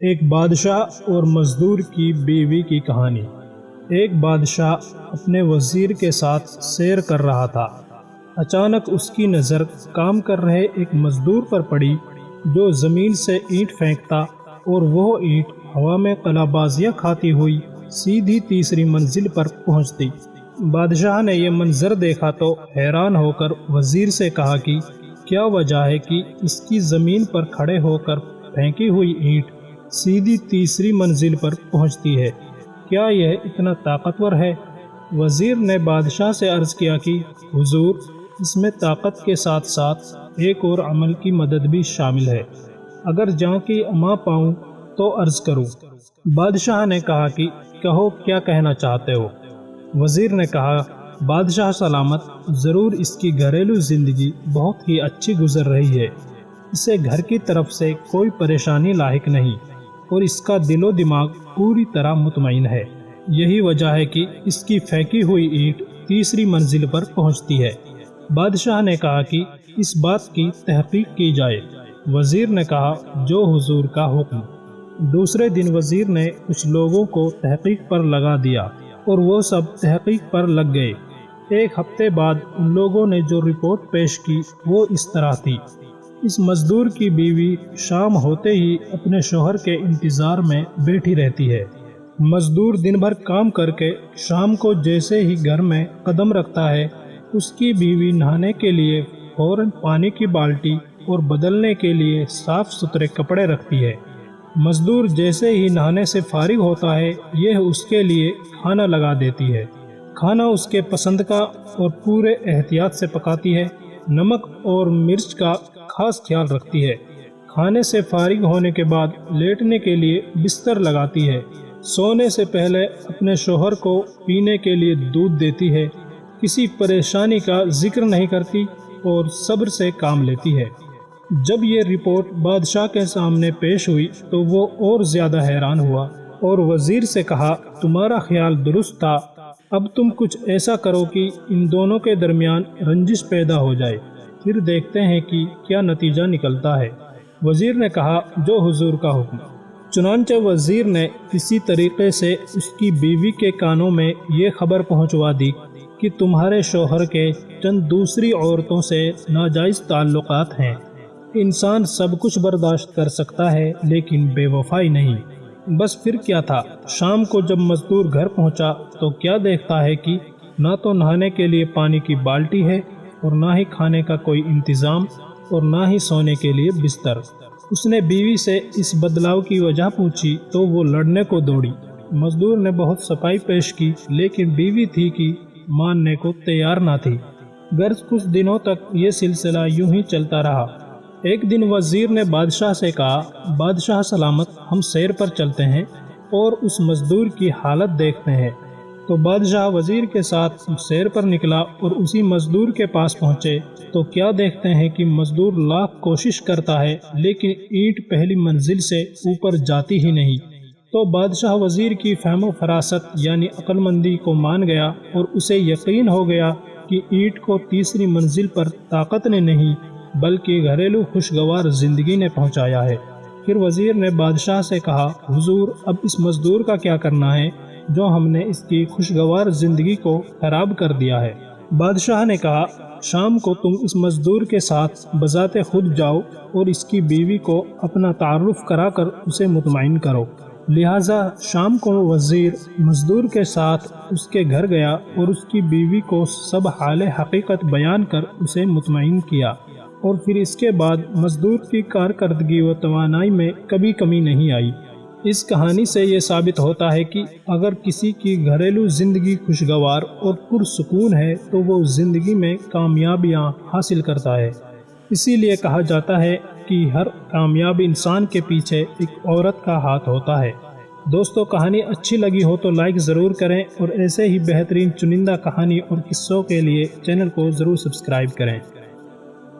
ایک بادشاہ اور مزدور کی بیوی کی کہانی۔ ایک بادشاہ اپنے وزیر کے ساتھ سیر کر رہا تھا۔ اچانک اس کی نظر کام کر رہے ایک مزدور پر پڑی جو زمین سے اینٹ پھینکتا اور وہ اینٹ ہوا میں قلہ بازیاں کھاتی ہوئی سیدھی تیسری منزل پر پہنچتی۔ بادشاہ نے یہ منظر دیکھا تو حیران ہو کر وزیر سے کہا کہ کیا وجہ ہے کہ اس کی زمین پر کھڑے ہو کر پھینکی ہوئی اینٹ سیدھی تیسری منزل پر پہنچتی ہے؟ کیا یہ اتنا طاقتور ہے؟ وزیر نے بادشاہ سے عرض کیا کہ حضور، اس میں طاقت کے ساتھ ساتھ ایک اور عمل کی مدد بھی شامل ہے، اگر جاں کی اما پاؤں تو عرض کروں۔ بادشاہ نے کہا کہ کہو، کیا کہنا چاہتے ہو؟ وزیر نے کہا، بادشاہ سلامت، ضرور اس کی گھریلو زندگی بہت ہی اچھی گزر رہی ہے، اسے گھر کی طرف سے کوئی پریشانی لاحق نہیں اور اس کا دل و دماغ پوری طرح مطمئن ہے۔ یہی وجہ ہے کہ اس کی پھینکی ہوئی اینٹ تیسری منزل پر پہنچتی ہے۔ بادشاہ نے کہا کہ اس بات کی تحقیق کی جائے۔ وزیر نے کہا، جو حضور کا حکم۔ دوسرے دن وزیر نے کچھ لوگوں کو تحقیق پر لگا دیا اور وہ سب تحقیق پر لگ گئے۔ ایک ہفتے بعد ان لوگوں نے جو رپورٹ پیش کی وہ اس طرح تھی۔ اس مزدور کی بیوی شام ہوتے ہی اپنے شوہر کے انتظار میں بیٹھی رہتی ہے۔ مزدور دن بھر کام کر کے شام کو جیسے ہی گھر میں قدم رکھتا ہے، اس کی بیوی نہانے کے لیے فوراً پانی کی بالٹی اور بدلنے کے لیے صاف ستھرے کپڑے رکھتی ہے۔ مزدور جیسے ہی نہانے سے فارغ ہوتا ہے، یہ اس کے لیے کھانا لگا دیتی ہے۔ کھانا اس کے پسند کا اور پورے احتیاط سے پکاتی ہے۔ نمک اور مرچ کا خاص خیال رکھتی ہے۔ کھانے سے فارغ ہونے کے بعد لیٹنے کے لیے بستر لگاتی ہے۔ سونے سے پہلے اپنے شوہر کو پینے کے لیے دودھ دیتی ہے۔ کسی پریشانی کا ذکر نہیں کرتی اور صبر سے کام لیتی ہے۔ جب یہ رپورٹ بادشاہ کے سامنے پیش ہوئی تو وہ اور زیادہ حیران ہوا اور وزیر سے کہا، تمہارا خیال درست تھا، اب تم کچھ ایسا کرو کہ ان دونوں کے درمیان رنجش پیدا ہو جائے، پھر دیکھتے ہیں کہ کیا نتیجہ نکلتا ہے۔ وزیر نے کہا، جو حضور کا حکم۔ چنانچہ وزیر نے کسی طریقے سے اس کی بیوی کے کانوں میں یہ خبر پہنچوا دی کہ تمہارے شوہر کے چند دوسری عورتوں سے ناجائز تعلقات ہیں۔ انسان سب کچھ برداشت کر سکتا ہے لیکن بے وفائی نہیں۔ بس پھر کیا تھا، شام کو جب مزدور گھر پہنچا تو کیا دیکھتا ہے کہ نہ تو نہانے کے لیے پانی کی بالٹی ہے اور نہ ہی کھانے کا کوئی انتظام اور نہ ہی سونے کے لیے بستر۔ اس نے بیوی سے اس بدلاؤ کی وجہ پوچھی تو وہ لڑنے کو دوڑی۔ مزدور نے بہت صفائی پیش کی لیکن بیوی تھی کہ ماننے کو تیار نہ تھی۔ غرض کچھ دنوں تک یہ سلسلہ یوں ہی چلتا رہا۔ ایک دن وزیر نے بادشاہ سے کہا، بادشاہ سلامت، ہم سیر پر چلتے ہیں اور اس مزدور کی حالت دیکھتے ہیں۔ تو بادشاہ وزیر کے ساتھ سیر پر نکلا اور اسی مزدور کے پاس پہنچے تو کیا دیکھتے ہیں کہ مزدور لاکھ کوشش کرتا ہے لیکن اینٹ پہلی منزل سے اوپر جاتی ہی نہیں۔ تو بادشاہ وزیر کی فہم و فراست یعنی عقل مندی کو مان گیا اور اسے یقین ہو گیا کہ اینٹ کو تیسری منزل پر طاقت نے نہیں بلکہ گھریلو خوشگوار زندگی نے پہنچایا ہے۔ پھر وزیر نے بادشاہ سے کہا، حضور، اب اس مزدور کا کیا کرنا ہے جو ہم نے اس کی خوشگوار زندگی کو خراب کر دیا ہے؟ بادشاہ نے کہا، شام کو تم اس مزدور کے ساتھ بذات خود جاؤ اور اس کی بیوی کو اپنا تعارف کرا کر اسے مطمئن کرو۔ لہٰذا شام کو وزیر مزدور کے ساتھ اس کے گھر گیا اور اس کی بیوی کو سب حال حقیقت بیان کر اسے مطمئن کیا، اور پھر اس کے بعد مزدور کی کارکردگی و توانائی میں کبھی کمی نہیں آئی۔ اس کہانی سے یہ ثابت ہوتا ہے کہ اگر کسی کی گھریلو زندگی خوشگوار اور پرسکون ہے تو وہ زندگی میں کامیابیاں حاصل کرتا ہے۔ اسی لیے کہا جاتا ہے کہ ہر کامیاب انسان کے پیچھے ایک عورت کا ہاتھ ہوتا ہے۔ دوستو، کہانی اچھی لگی ہو تو لائک ضرور کریں اور ایسے ہی بہترین چنندہ کہانی اور قصوں کے لیے چینل کو ضرور سبسکرائب کریں۔